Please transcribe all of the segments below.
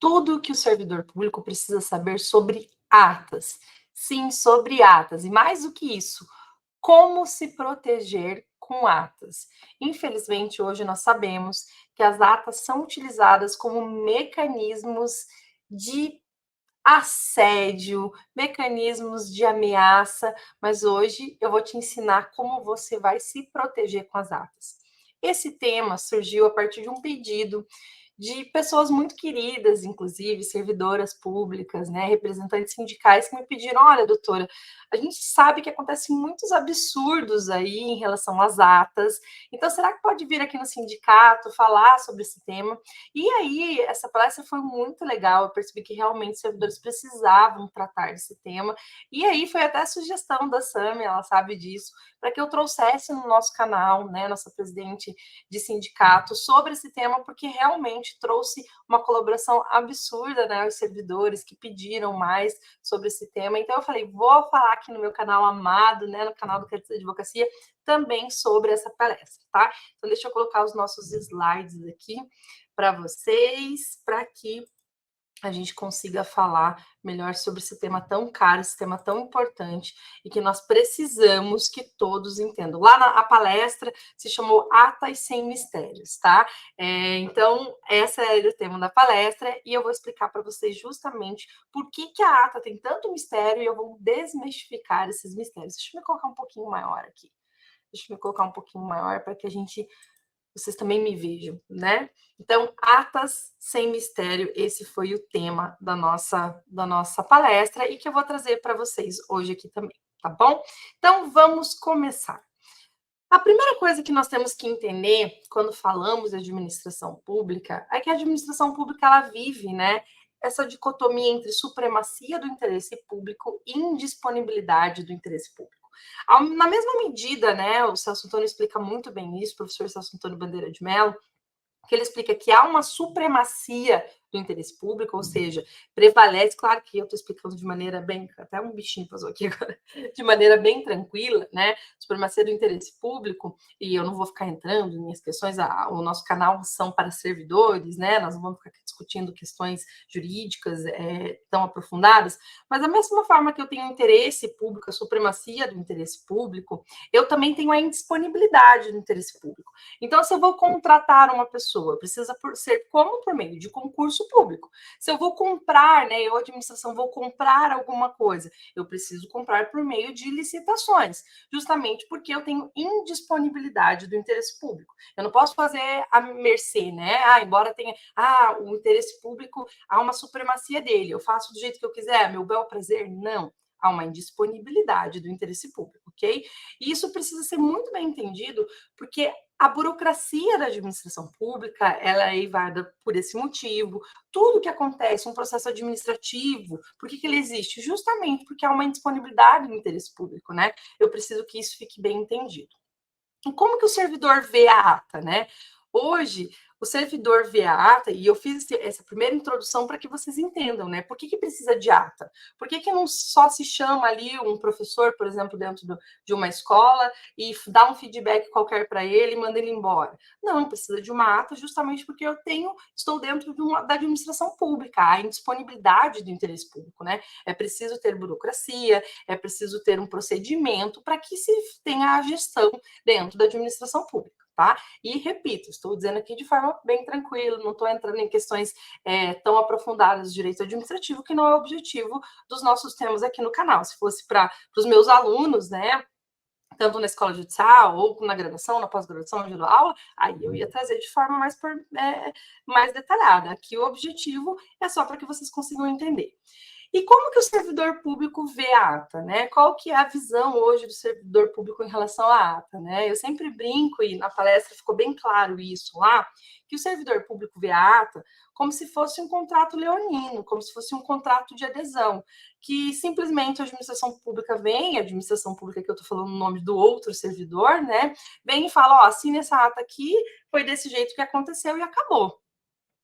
tudo o que o servidor público precisa saber sobre atas. Sim, sobre atas. E mais do que isso, como se proteger com atas. Infelizmente, hoje nós sabemos que as atas são utilizadas como mecanismos de assédio, mecanismos de ameaça, mas hoje eu vou te ensinar como você vai se proteger com as atas. Esse tema surgiu a partir de um pedido de pessoas muito queridas, inclusive servidoras públicas, né, representantes sindicais que me pediram: olha, doutora, a gente sabe que acontecem muitos absurdos aí em relação às atas, então será que pode vir aqui no sindicato falar sobre esse tema? E aí, essa palestra foi muito legal, eu percebi que realmente os servidores precisavam tratar desse tema, e aí foi até a sugestão da Sami, ela sabe disso, para que eu trouxesse no nosso canal, né, nossa presidente de sindicato, sobre esse tema, porque realmente trouxe uma colaboração absurda, né, aos servidores que pediram mais sobre esse tema. Então eu falei, vou falar aqui no meu canal amado, né, no canal do Quer Advocacia, também sobre essa palestra, tá? Então deixa eu colocar os nossos slides aqui para vocês, para que a gente consiga falar melhor sobre esse tema tão caro, esse tema tão importante e que nós precisamos que todos entendam. Lá na palestra se chamou Atas Sem Mistérios, tá? Então, esse é o tema da palestra e eu vou explicar para vocês justamente por que a ata tem tanto mistério e eu vou desmistificar esses mistérios. Deixa eu me colocar um pouquinho maior aqui. Deixa eu me colocar um pouquinho maior para que vocês também me vejam, né? Então, atas sem mistério, esse foi o tema da nossa palestra e que eu vou trazer para vocês hoje aqui também, tá bom? Então, vamos começar. A primeira coisa que nós temos que entender quando falamos de administração pública é que a administração pública ela vive, né, essa dicotomia entre supremacia do interesse público e indisponibilidade do interesse público. Na mesma medida, né, o Celso Antônio explica muito bem isso, o professor Celso Antônio Bandeira de Mello, que ele explica que há uma supremacia do interesse público, ou seja, prevalece, claro que eu estou explicando de maneira bem, até um bichinho passou aqui agora, de maneira bem tranquila, né, supremacia do interesse público, e eu não vou ficar entrando em questões, o nosso canal são para servidores, né, nós não vamos ficar discutindo questões jurídicas tão aprofundadas, mas da mesma forma que eu tenho interesse público, a supremacia do interesse público, eu também tenho a indisponibilidade do interesse público. Então, se eu vou contratar uma pessoa, precisa ser como por meio de concurso público. Se eu vou comprar, né, eu, administração, vou comprar alguma coisa, eu preciso comprar por meio de licitações, justamente porque eu tenho indisponibilidade do interesse público. Eu não posso fazer a mercê, né? Embora tenha, o interesse público, há uma supremacia dele, eu faço do jeito que eu quiser, meu bel prazer, não. Há uma indisponibilidade do interesse público, ok? E isso precisa ser muito bem entendido, porque a burocracia da administração pública, ela é evada por esse motivo. Tudo que acontece, um processo administrativo, por que ele existe? Justamente porque há uma indisponibilidade do interesse público, né? Eu preciso que isso fique bem entendido. E como que o servidor vê a ata, né? Hoje, o servidor vê a ata, e eu fiz essa primeira introdução para que vocês entendam, né? Por que precisa de ata? Por que não só se chama ali um professor, por exemplo, dentro de uma escola e dá um feedback qualquer para ele e manda ele embora? Não, precisa de uma ata justamente porque estou dentro da administração pública, a indisponibilidade do interesse público, né? É preciso ter burocracia, é preciso ter um procedimento para que se tenha a gestão dentro da administração pública. Tá? E repito, estou dizendo aqui de forma bem tranquila, não estou entrando em questões tão aprofundadas de direito administrativo, que não é o objetivo dos nossos temas aqui no canal. Se fosse para os meus alunos, né, tanto na escola judicial ou na graduação, na pós-graduação, onde eu dou aula, aí eu ia trazer de forma mais detalhada. Aqui o objetivo é só para que vocês consigam entender. E como que o servidor público vê a ata, né? Qual que é a visão hoje do servidor público em relação à ata, né? Eu sempre brinco, e na palestra ficou bem claro isso lá, que o servidor público vê a ata como se fosse um contrato leonino, como se fosse um contrato de adesão, que simplesmente a administração pública vem, a administração pública que eu estou falando no nome do outro servidor, né? Vem e fala, assine essa ata aqui, foi desse jeito que aconteceu e acabou.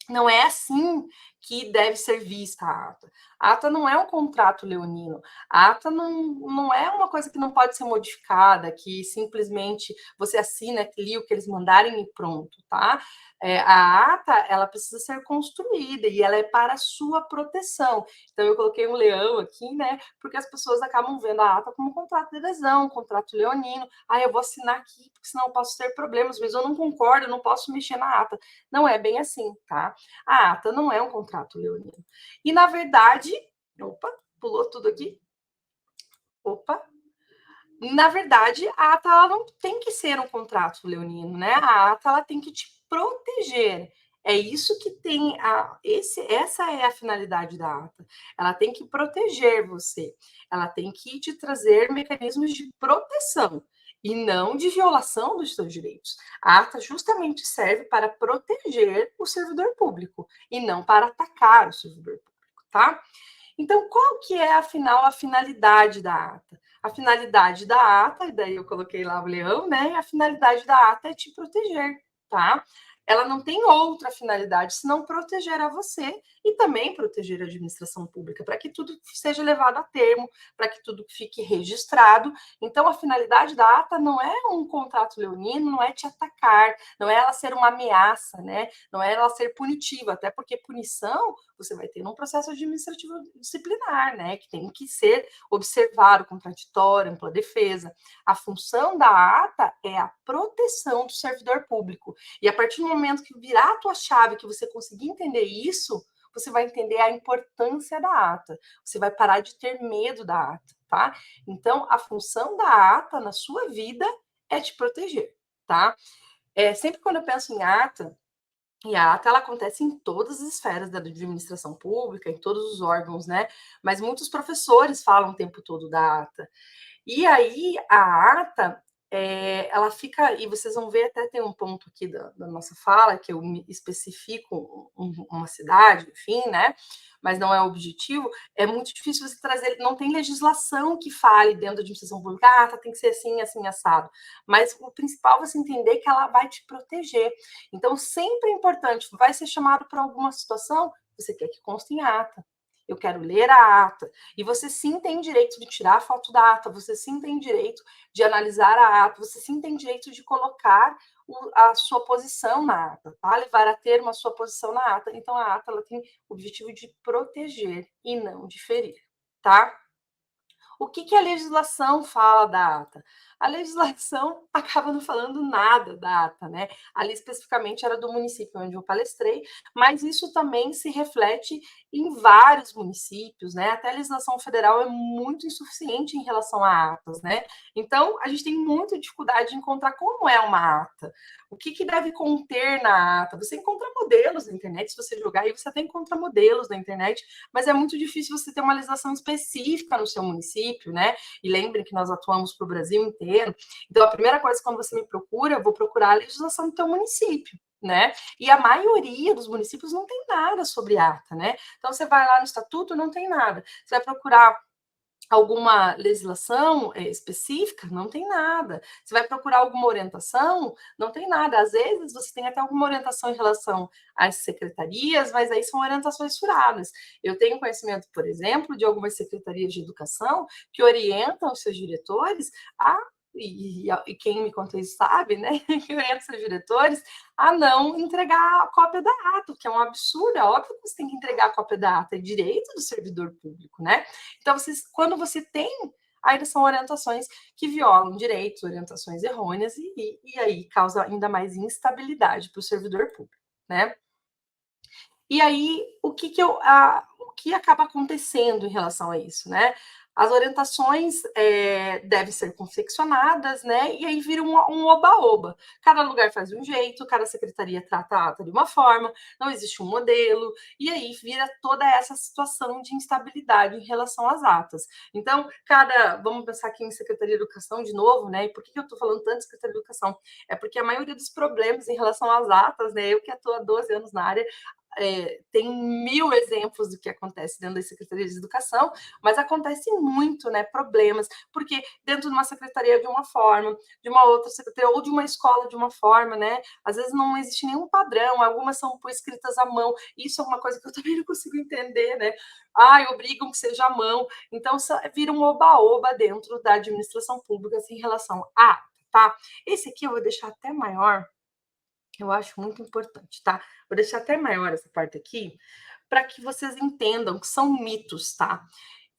Não é assim que deve ser vista a ata. A ata não é um contrato leonino. A ata não é uma coisa que não pode ser modificada, que simplesmente você assina ali o que eles mandarem e pronto, tá? A ata, ela precisa ser construída e ela é para a sua proteção. Então, eu coloquei um leão aqui, né? Porque as pessoas acabam vendo a ata como um contrato de adesão, um contrato leonino. Ah, eu vou assinar aqui, porque senão eu posso ter problemas, mas eu não concordo, eu não posso mexer na ata. Não é bem assim, tá? A ata não é um contrato leonino. E, na verdade, opa, pulou tudo aqui. Opa. Na verdade, a ata ela não tem que ser um contrato leonino, né? A ata ela tem que te proteger. É isso que tem essa é a finalidade da ata. Ela tem que proteger você. Ela tem que te trazer mecanismos de proteção e não de violação dos seus direitos. A ata justamente serve para proteger o servidor público e não para atacar o servidor público, tá? Então, qual que é, afinal, a finalidade da ata? A finalidade da ata, e daí eu coloquei lá o leão, né? A finalidade da ata é te proteger, tá? Ela não tem outra finalidade senão proteger a você e também proteger a administração pública, para que tudo seja levado a termo, para que tudo fique registrado. Então, a finalidade da ata não é um contrato leonino, não é te atacar, não é ela ser uma ameaça, né? Não é ela ser punitiva, até porque punição você vai ter num processo administrativo disciplinar, né? Que tem que ser observado, contraditório, ampla defesa. A função da ata é a proteção do servidor público. E a partir do momento que virar a tua chave, que você conseguir entender isso, você vai entender a importância da ata. Você vai parar de ter medo da ata, tá? Então, a função da ata na sua vida é te proteger, tá? Sempre quando eu penso em ata, e a ata ela acontece em todas as esferas da administração pública, em todos os órgãos, né? Mas muitos professores falam o tempo todo da ata. E aí a ata, ela fica, e vocês vão ver, até tem um ponto aqui da nossa fala, que eu me especifico uma cidade, enfim, né? Mas não é o objetivo, é muito difícil você trazer, não tem legislação que fale dentro da administração pública, a ata tem que ser assim, assim, assado. Mas o principal é você entender que ela vai te proteger. Então, sempre é importante, vai ser chamado para alguma situação, você quer que conste em ata. Eu quero ler a ata. E você sim tem direito de tirar a foto da ata, você sim tem direito de analisar a ata, você sim tem direito de colocar a sua posição na ata, tá? Levar a termo a sua posição na ata. Então, a ata ela tem o objetivo de proteger e não de ferir, tá? O que a legislação fala da ata? A legislação acaba não falando nada da ata, né? Ali especificamente era do município onde eu palestrei, mas isso também se reflete em vários municípios, né? Até a legislação federal é muito insuficiente em relação a atas, né? Então, a gente tem muita dificuldade de encontrar como é uma ata. O que deve conter na ata? Você encontra modelos na internet, se você jogar aí, você até encontra modelos na internet, mas é muito difícil você ter uma legislação específica no seu município, né? E lembrem que nós atuamos para o Brasil inteiro. Então, a primeira coisa, quando você me procura, eu vou procurar a legislação do teu município, né? E a maioria dos municípios não tem nada sobre ata, né? Então, você vai lá no estatuto, não tem nada. Você vai procurar alguma legislação específica? Não tem nada. Você vai procurar alguma orientação? Não tem nada. Às vezes você tem até alguma orientação em relação às secretarias, mas aí são orientações furadas. Eu tenho conhecimento, por exemplo, de algumas secretarias de educação que orientam os seus diretores a e quem me conta isso sabe, né? Que orienta os seus diretores a não entregar a cópia da ata, que é um absurdo. É óbvio que você tem que entregar a cópia da ata, é direito do servidor público, né? Então, quando você tem, ainda são orientações que violam direitos, orientações errôneas, e aí causa ainda mais instabilidade para o servidor público, né? E aí, o que acaba acontecendo em relação a isso, né? As orientações devem ser confeccionadas, né? E aí vira um oba-oba. Cada lugar faz de um jeito, cada secretaria trata a ata de uma forma, não existe um modelo, e aí vira toda essa situação de instabilidade em relação às atas. Então, vamos pensar aqui em Secretaria de Educação de novo, né? E por que eu estou falando tanto de Secretaria de Educação? É porque a maioria dos problemas em relação às atas, né? Eu que estou há 12 anos na área, tem 1000 exemplos do que acontece dentro da Secretaria de Educação, mas acontece muito, né, problemas, porque dentro de uma secretaria de uma forma, de uma outra secretaria ou de uma escola de uma forma, né, às vezes não existe nenhum padrão, algumas são por escritas à mão, isso é uma coisa que eu também não consigo entender, né, obrigam que seja à mão, então vira um oba-oba dentro da administração pública assim, em relação a, tá? Esse aqui eu vou deixar até maior, eu acho muito importante, tá? Vou deixar até maior essa parte aqui, para que vocês entendam que são mitos, tá?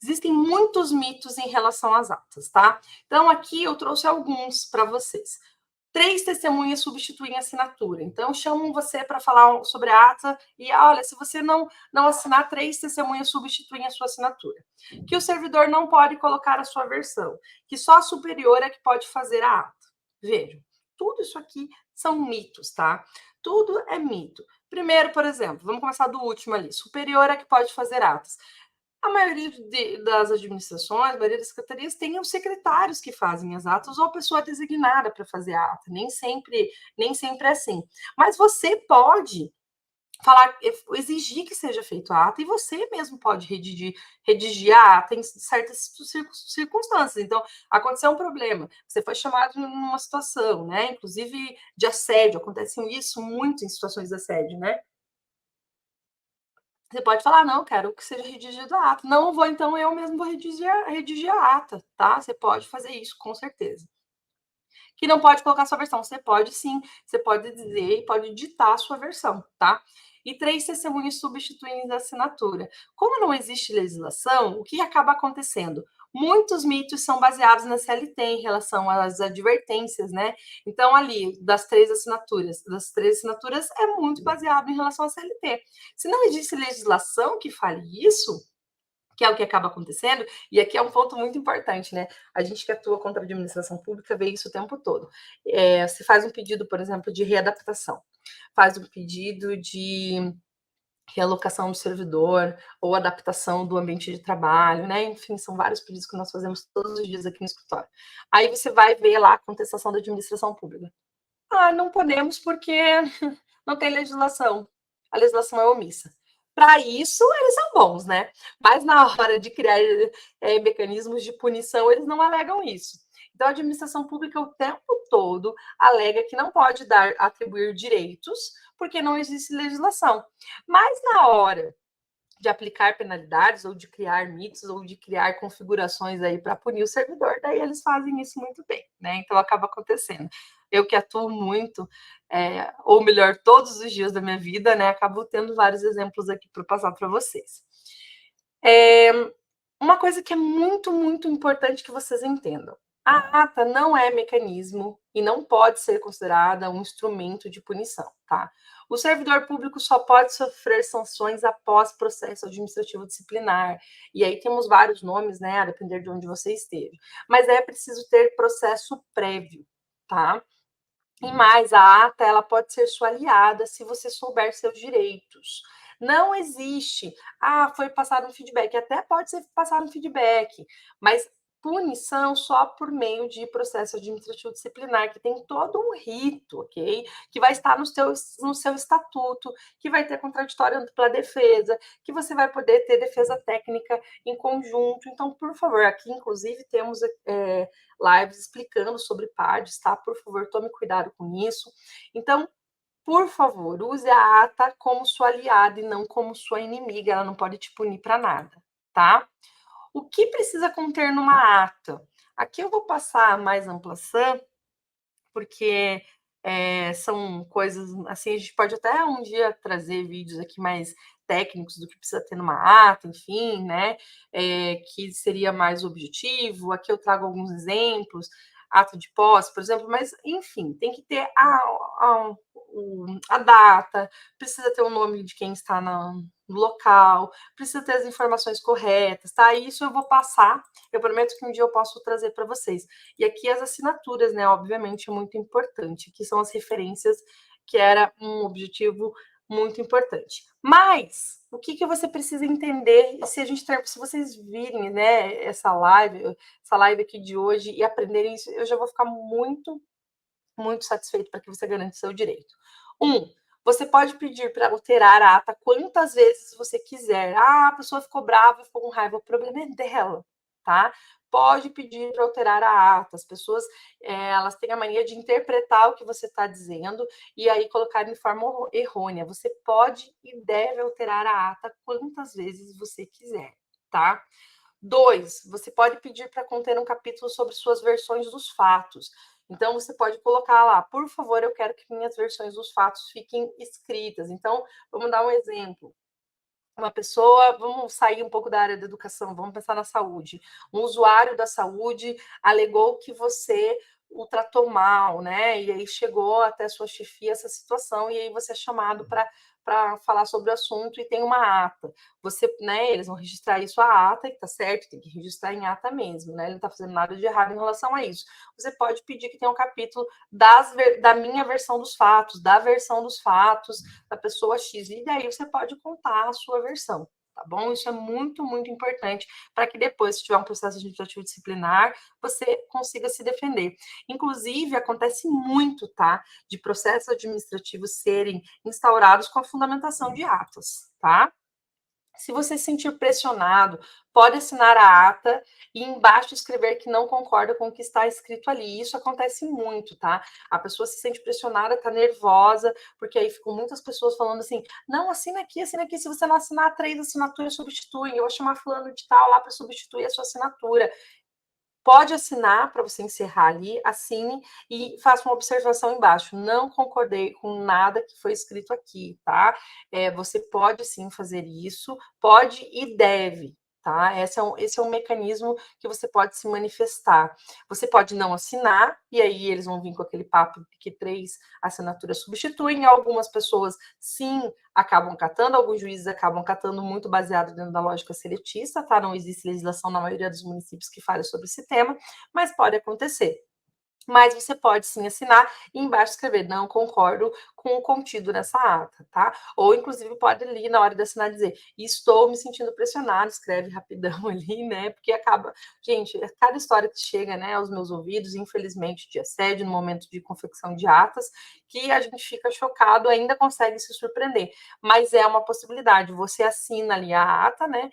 Existem muitos mitos em relação às atas, tá? Então, aqui eu trouxe alguns para vocês. 3 testemunhas substituem a assinatura. Então, chamam você para falar sobre a ata e, olha, se você não assinar, 3 testemunhas substituem a sua assinatura. Que o servidor não pode colocar a sua versão, que só a superior é que pode fazer a ata. Vejam, tudo isso aqui são mitos, tá? Tudo é mito. Primeiro, por exemplo, vamos começar do último ali. Superior é que pode fazer atas. A maioria das administrações, a maioria das secretarias tem os secretários que fazem as atas ou a pessoa designada para fazer a ata. Nem sempre é assim. Mas você pode falar, exigir que seja feita a ata e você mesmo pode redigir a ata em certas circunstâncias. Então, aconteceu um problema, você foi chamado numa situação, né? Inclusive de assédio, acontece isso muito em situações de assédio, né? Você pode falar: "Não, quero que seja redigida a ata". "Não vou, então eu mesmo vou redigir a ata", tá? Você pode fazer isso, com certeza. Que não pode colocar sua versão, você pode sim, você pode dizer e pode ditar a sua versão, tá? E 3 testemunhas substituindo a assinatura. Como não existe legislação, o que acaba acontecendo? Muitos mitos são baseados na CLT em relação às advertências, né? Então, ali, das três assinaturas é muito baseado em relação à CLT. Se não existe legislação que fale isso, que é o que acaba acontecendo, e aqui é um ponto muito importante, né? A gente que atua contra a administração pública vê isso o tempo todo. Se faz um pedido, por exemplo, de readaptação, faz um pedido de realocação do servidor ou adaptação do ambiente de trabalho, né? Enfim, são vários pedidos que nós fazemos todos os dias aqui no escritório. Aí você vai ver lá a contestação da administração pública. Não podemos porque não tem legislação. A legislação é omissa. Para isso, eles são bons, né? Mas na hora de criar mecanismos de punição, eles não alegam isso. Então, a administração pública o tempo todo alega que não pode atribuir direitos porque não existe legislação. Mas na hora de aplicar penalidades ou de criar mitos ou de criar configurações aí para punir o servidor, daí eles fazem isso muito bem, né? Então acaba acontecendo. Eu que atuo muito, ou melhor, todos os dias da minha vida, né? Acabo tendo vários exemplos aqui para passar para vocês. Uma coisa que é muito, muito importante que vocês entendam. A ata não é mecanismo e não pode ser considerada um instrumento de punição, tá? O servidor público só pode sofrer sanções após processo administrativo disciplinar. E aí temos vários nomes, né, a depender de onde você esteve. Mas é preciso ter processo prévio, tá? E mais, a ata ela pode ser sua aliada se você souber seus direitos. Não existe, foi passado um feedback, até pode ser passado um feedback, mas punição só por meio de processo administrativo disciplinar, que tem todo um rito, ok? Que vai estar no seu estatuto, que vai ter contraditório pela defesa, que você vai poder ter defesa técnica em conjunto. Então, por favor, aqui inclusive temos lives explicando sobre PADs, tá? Por favor, tome cuidado com isso. Então, por favor, use a ata como sua aliada e não como sua inimiga. Ela não pode te punir para nada, tá? O que precisa conter numa ata? Aqui eu vou passar mais amplação, porque são coisas assim, a gente pode até um dia trazer vídeos aqui mais técnicos do que precisa ter numa ata, enfim, né? Que seria mais objetivo. Aqui eu trago alguns exemplos, ata de posse, por exemplo, mas enfim, tem que ter a data, precisa ter o nome de quem está no local, precisa ter as informações corretas, tá? Isso eu vou passar, eu prometo que um dia eu posso trazer para vocês. E aqui as assinaturas, né? Obviamente, é muito importante, que são as referências, que era um objetivo muito importante. Mas o que você precisa entender se vocês virem, né, essa live aqui de hoje e aprenderem isso, eu já vou ficar muito, muito satisfeito para que você garante seu direito. Você pode pedir para alterar a ata quantas vezes você quiser. Ah, a pessoa ficou brava, ficou com raiva, o problema é dela, tá? Pode pedir para alterar a ata. As pessoas, elas têm a mania de interpretar o que você está dizendo e aí colocar de forma errônea. Você pode e deve alterar a ata quantas vezes você quiser, tá? 2, você pode pedir para conter um capítulo sobre suas versões dos fatos. Então, você pode colocar lá, por favor, eu quero que minhas versões dos fatos fiquem escritas. Então, vamos dar um exemplo. Uma pessoa, vamos sair um pouco da área da educação, vamos pensar na saúde. Um usuário da saúde alegou que você o tratou mal, né? E aí chegou até a sua chefia essa situação, e aí você é chamado para falar sobre o assunto e tem uma ata. Você, né, eles vão registrar isso a ata, que tá certo, tem que registrar em ata mesmo, né? Ele não tá fazendo nada de errado em relação a isso. Você pode pedir que tenha um capítulo da minha versão dos fatos, da versão dos fatos da pessoa X, e daí você pode contar a sua versão, tá bom? Isso é muito, muito importante para que depois, se tiver um processo administrativo disciplinar, você consiga se defender. Inclusive, acontece muito, tá? De processos administrativos serem instaurados com a fundamentação de atas, tá? Se você se sentir pressionado, pode assinar a ata e embaixo escrever que não concorda com o que está escrito ali. Isso acontece muito, tá? A pessoa se sente pressionada, tá nervosa, porque aí ficam muitas pessoas falando assim: não, assina aqui, assina aqui. Se você não assinar, 3 assinaturas substituem. Eu vou chamar fulano de tal lá para substituir a sua assinatura. Pode assinar para você encerrar ali, assine e faça uma observação embaixo. Não concordei com nada que foi escrito aqui, tá? Você pode sim fazer isso, pode e deve, tá? Esse é um mecanismo que você pode se manifestar. Você pode não assinar, e aí eles vão vir com aquele papo de que 3 assinaturas substituem. Algumas pessoas, sim, acabam catando, alguns juízes acabam catando muito baseado dentro da lógica seletista, tá? Não existe legislação na maioria dos municípios que fale sobre esse tema, mas pode acontecer. Mas você pode sim assinar e embaixo escrever, não concordo com o contido nessa ata, tá? Ou inclusive pode ali na hora de assinar dizer, estou me sentindo pressionado, escreve rapidão ali, né? Porque acaba, gente, cada história que chega, né, aos meus ouvidos, infelizmente, de assédio no momento de confecção de atas, que a gente fica chocado, ainda consegue se surpreender. Mas é uma possibilidade, você assina ali a ata, né?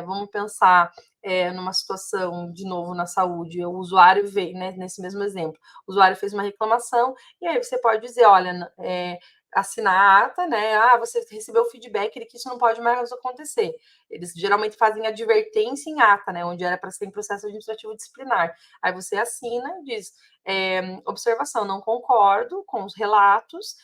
Vamos pensar numa situação, de novo, na saúde, o usuário veio, né, nesse mesmo exemplo, o usuário fez uma reclamação, e aí você pode dizer, olha, assinar a ata, né, você recebeu o feedback de que isso não pode mais acontecer. Eles geralmente fazem advertência em ata, né, onde era para ser em processo administrativo disciplinar. Aí você assina e diz, observação, não concordo com os relatos,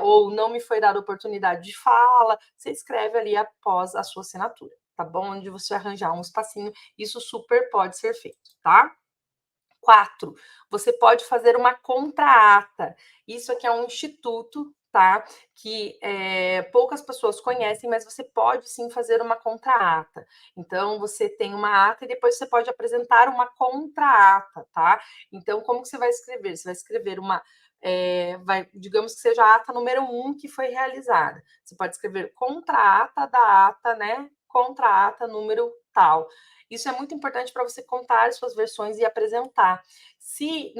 ou não me foi dada oportunidade de fala, você escreve ali após a sua assinatura, tá bom? Onde você arranjar um espacinho, isso super pode ser feito, tá? 4, você pode fazer uma contraata. Isso aqui é um instituto, tá? Que poucas pessoas conhecem, mas você pode sim fazer uma contraata. Então, você tem uma ata e depois você pode apresentar uma contraata, tá? Então, como que você vai escrever? Você vai escrever digamos que seja a ata número 1 que foi realizada. Você pode escrever contraata da ata, né? Contraata número tal. Isso é muito importante para você contar as suas versões e apresentar. Se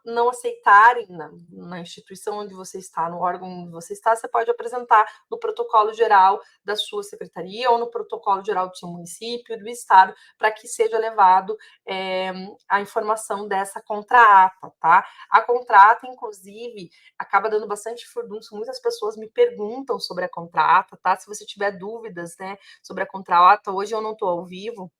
não aceitarem na instituição onde você está, no órgão onde você está, você pode apresentar no protocolo geral da sua secretaria ou no protocolo geral do seu município, do estado, para que seja levado a informação dessa contraata, tá? A contrata, inclusive, acaba dando bastante furdunço. Muitas pessoas me perguntam sobre a contrata, tá? Se você tiver dúvidas, né, sobre a contrata, hoje eu não estou ao vivo,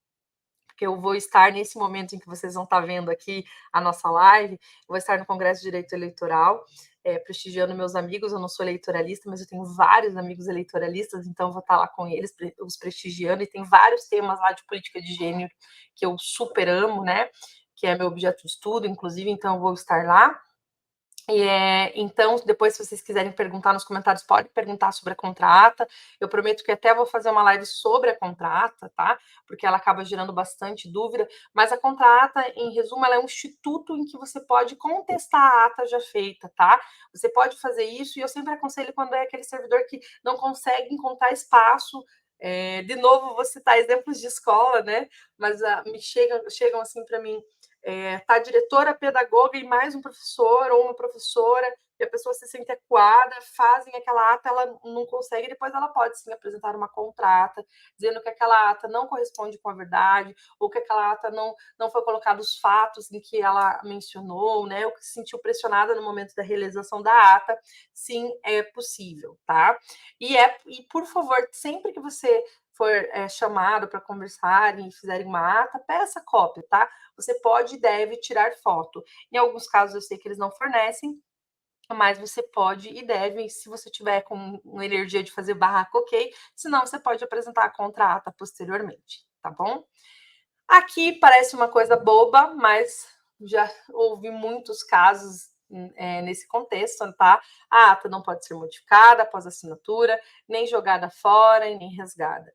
porque eu vou estar nesse momento em que vocês vão estar vendo aqui a nossa live, eu vou estar no Congresso de Direito Eleitoral, prestigiando meus amigos. Eu não sou eleitoralista, mas eu tenho vários amigos eleitoralistas, então eu vou estar lá com eles, os prestigiando, e tem vários temas lá de política de gênero que eu super amo, né? Que é meu objeto de estudo, inclusive, então eu vou estar lá. Então, depois, se vocês quiserem perguntar nos comentários, pode perguntar sobre a contrata. Eu prometo que até vou fazer uma live sobre a contrata, tá? Porque ela acaba gerando bastante dúvida. Mas a contrata, em resumo, ela é um instituto em que você pode contestar a ata já feita, tá? Você pode fazer isso, e eu sempre aconselho quando é aquele servidor que não consegue encontrar espaço. De novo, vou citar exemplos de escola, né? Mas me chegam assim para mim. Tá a diretora, a pedagoga e mais um professor ou uma professora e a pessoa se sente acuada, fazem aquela ata, ela não consegue, depois ela pode sim apresentar uma contrata, dizendo que aquela ata não corresponde com a verdade, ou que aquela ata não foi colocado os fatos em que ela mencionou, né, ou que se sentiu pressionada no momento da realização da ata, sim, é possível, tá? E por favor, sempre que você for chamado para conversar e fizerem uma ata, peça cópia, tá? Você pode e deve tirar foto. Em alguns casos eu sei que eles não fornecem, mas você pode e deve, se você tiver com uma energia de fazer barraco, ok. Senão você pode apresentar a contraata posteriormente, tá bom? Aqui parece uma coisa boba, mas já ouvi muitos casos nesse contexto, tá? A ata não pode ser modificada após assinatura, nem jogada fora e nem rasgada.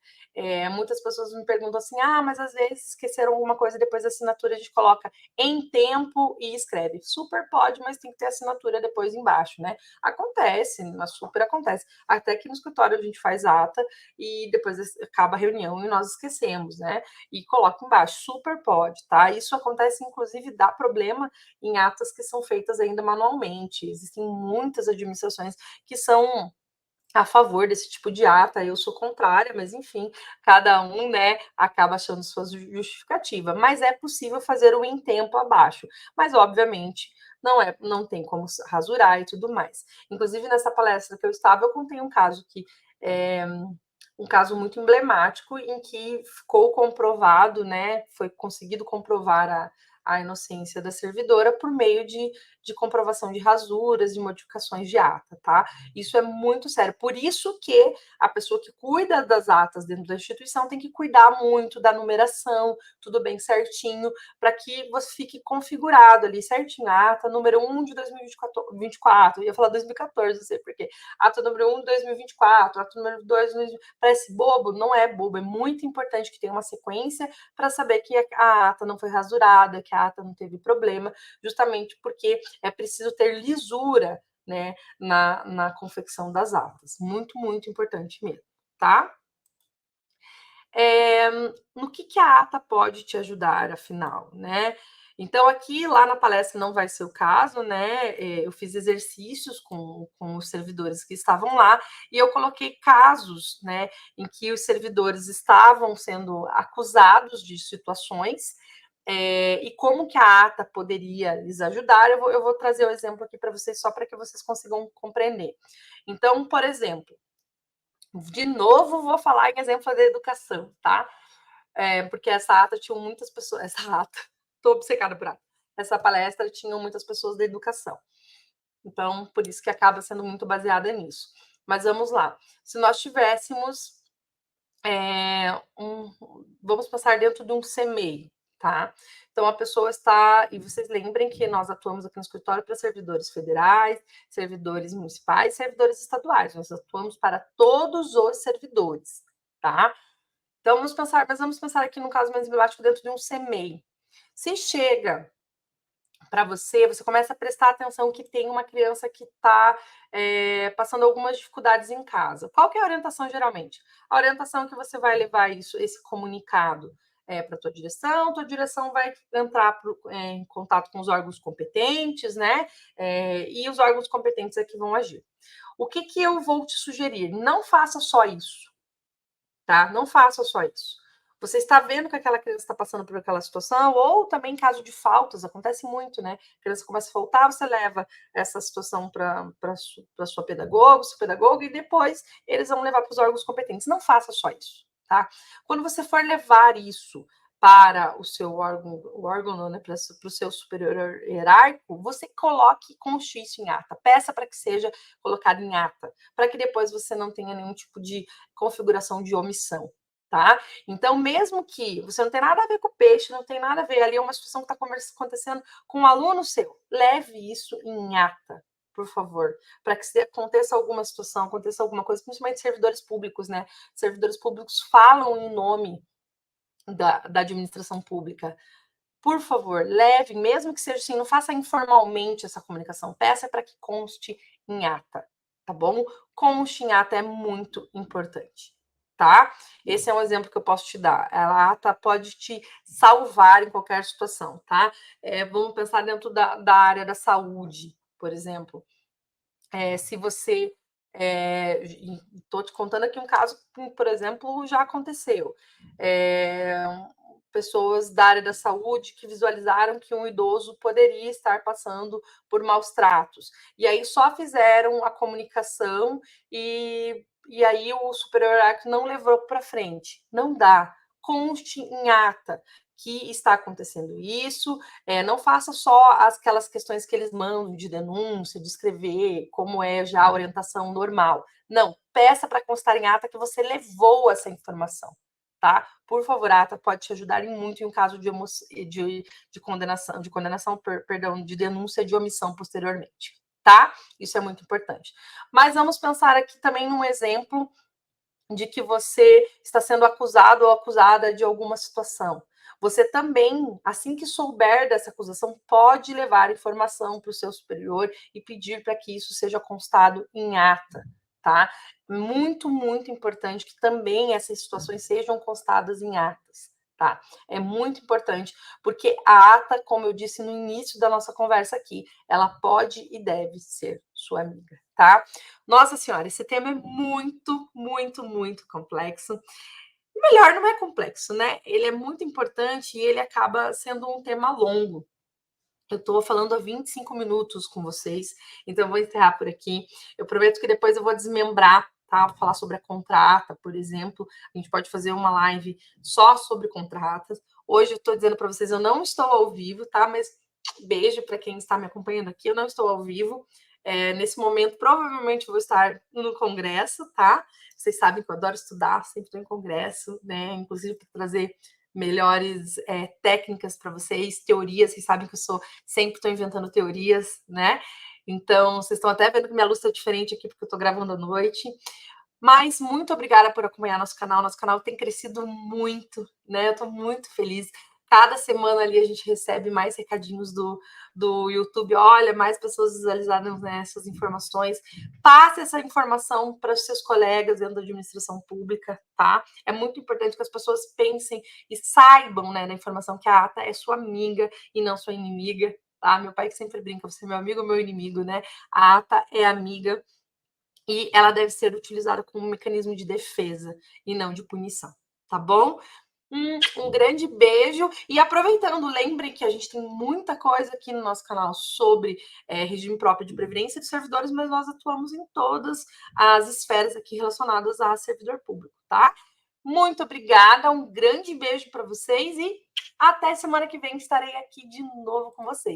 Muitas pessoas me perguntam assim: mas às vezes esqueceram alguma coisa depois da assinatura, a gente coloca em tempo e escreve. Super pode, mas tem que ter assinatura depois embaixo, né? Acontece, mas super acontece. Até que no escritório a gente faz ata e depois acaba a reunião e nós esquecemos, né? E coloca embaixo, super pode, tá? Isso acontece, inclusive, dá problema em atas que são feitas ainda manualmente. Existem muitas administrações que são a favor desse tipo de ata, eu sou contrária, mas enfim, cada um, né, acaba achando sua justificativa. Mas é possível fazer o em tempo abaixo, mas obviamente não tem como rasurar e tudo mais. Inclusive, nessa palestra que eu estava, eu contei um caso que é, um caso muito emblemático em que ficou comprovado, né, foi conseguido comprovar a inocência da servidora por meio de comprovação de rasuras, de modificações de ata, tá? Isso é muito sério. Por isso que a pessoa que cuida das atas dentro da instituição tem que cuidar muito da numeração, tudo bem certinho, para que você fique configurado ali certinho. Ata número 1 de 2024, eu ia falar 2014, não sei porquê. Ata número 1 de 2024, ata número 2 de... Parece bobo? Não é bobo, é muito importante que tenha uma sequência para saber que a ata não foi rasurada, que a ata não teve problema, justamente porque é preciso ter lisura, né, na confecção das atas. Muito, muito importante mesmo, tá? No que a ata pode te ajudar, afinal, né? Então, aqui, lá na palestra não vai ser o caso, né? Eu fiz exercícios com os servidores que estavam lá e eu coloquei casos, né, em que os servidores estavam sendo acusados de situações e como que a ata poderia lhes ajudar. Eu vou trazer o exemplo aqui para vocês, só para que vocês consigam compreender. Então, por exemplo, de novo, vou falar em exemplo da educação, tá? Porque essa ata tinha muitas pessoas. Essa ata, estou obcecada por ata. Essa palestra tinha muitas pessoas da educação. Então, por isso que acaba sendo muito baseada nisso. Mas vamos lá. Se nós tivéssemos. Vamos passar dentro de um CMEI, tá? Então, a pessoa está. E vocês lembrem que nós atuamos aqui no escritório para servidores federais, servidores municipais, servidores estaduais. Nós atuamos para todos os servidores, tá? Então, vamos pensar aqui no caso mais emblemático dentro de um CMEI. Se chega para você, você começa a prestar atenção que tem uma criança que está passando algumas dificuldades em casa. Qual que é a orientação, geralmente? A orientação é que você vai levar esse comunicado para a tua direção vai entrar em contato com os órgãos competentes, né? E os órgãos competentes é que vão agir. O que eu vou te sugerir? Não faça só isso, tá? Não faça só isso. Você está vendo que aquela criança está passando por aquela situação, ou também em caso de faltas, acontece muito, né? A criança começa a faltar, você leva essa situação para sua pedagoga, seu pedagogo, e depois eles vão levar para os órgãos competentes. Não faça só isso, tá? Quando você for levar isso para o seu órgão não, né, para o seu superior hierárquico, você coloque, conste isso em ata, peça para que seja colocado em ata, para que depois você não tenha nenhum tipo de configuração de omissão, tá? Então, mesmo que você não tem nada a ver com o peixe, não tem nada a ver, ali é uma situação que está acontecendo com um aluno seu, leve isso em ata, por favor, para que se aconteça alguma situação, aconteça alguma coisa, principalmente servidores públicos, né? Servidores públicos falam em nome da administração pública. Por favor, leve, mesmo que seja assim, não faça informalmente essa comunicação, peça para que conste em ata, tá bom? Conste em ata é muito importante, tá? Esse é um exemplo que eu posso te dar. A ata pode te salvar em qualquer situação, tá? Vamos pensar dentro da área da saúde, por exemplo. Se você estou te contando aqui um caso que, por exemplo, já aconteceu. Pessoas da área da saúde que visualizaram que um idoso poderia estar passando por maus tratos. E aí só fizeram a comunicação e aí o superior hierárquico não levou para frente. Não dá. Conste em ata que está acontecendo isso, não faça só aquelas questões que eles mandam de denúncia, de escrever, como é já a orientação normal. Não, peça para constar em ata que você levou essa informação, tá? Por favor, a ata pode te ajudar muito em um caso de condenação, perdão, de denúncia de omissão posteriormente, tá? Isso é muito importante. Mas vamos pensar aqui também num exemplo de que você está sendo acusado ou acusada de alguma situação. Você também, assim que souber dessa acusação, pode levar informação para o seu superior e pedir para que isso seja constado em ata, tá? Muito, muito importante que também essas situações sejam constadas em atas, tá? É muito importante, porque a ata, como eu disse no início da nossa conversa aqui, ela pode e deve ser sua amiga, tá? Nossa senhora, esse tema é muito, muito, muito complexo. Melhor, não é complexo, né? Ele é muito importante e ele acaba sendo um tema longo. Eu estou falando há 25 minutos com vocês, então eu vou encerrar por aqui. Eu prometo que depois eu vou desmembrar, tá? Vou falar sobre a contrata, por exemplo. A gente pode fazer uma live só sobre contratas. Hoje eu estou dizendo para vocês, eu não estou ao vivo, tá? Mas beijo para quem está me acompanhando aqui. Eu não estou ao vivo. Nesse momento, provavelmente vou estar no congresso, tá? Vocês sabem que eu adoro estudar, sempre estou em congresso, né? Inclusive para trazer melhores técnicas para vocês, teorias. Vocês sabem que eu sempre estou inventando teorias, né? Então, vocês estão até vendo que minha luz está diferente aqui, porque eu estou gravando à noite. Mas muito obrigada por acompanhar nosso canal. Nosso canal tem crescido muito, né? Eu estou muito feliz. Cada semana ali a gente recebe mais recadinhos do YouTube. Olha, mais pessoas visualizaram, né, essas informações. Passe essa informação para os seus colegas dentro da administração pública, tá? É muito importante que as pessoas pensem e saibam, né, da informação que a ata é sua amiga e não sua inimiga, tá? Meu pai que sempre brinca, você é meu amigo ou meu inimigo, né? A ata é amiga e ela deve ser utilizada como um mecanismo de defesa e não de punição, tá bom? Um grande beijo. E aproveitando, lembrem que a gente tem muita coisa aqui no nosso canal sobre regime próprio de previdência de servidores, mas nós atuamos em todas as esferas aqui relacionadas a servidor público, tá? Muito obrigada, um grande beijo para vocês e até semana que vem estarei aqui de novo com vocês.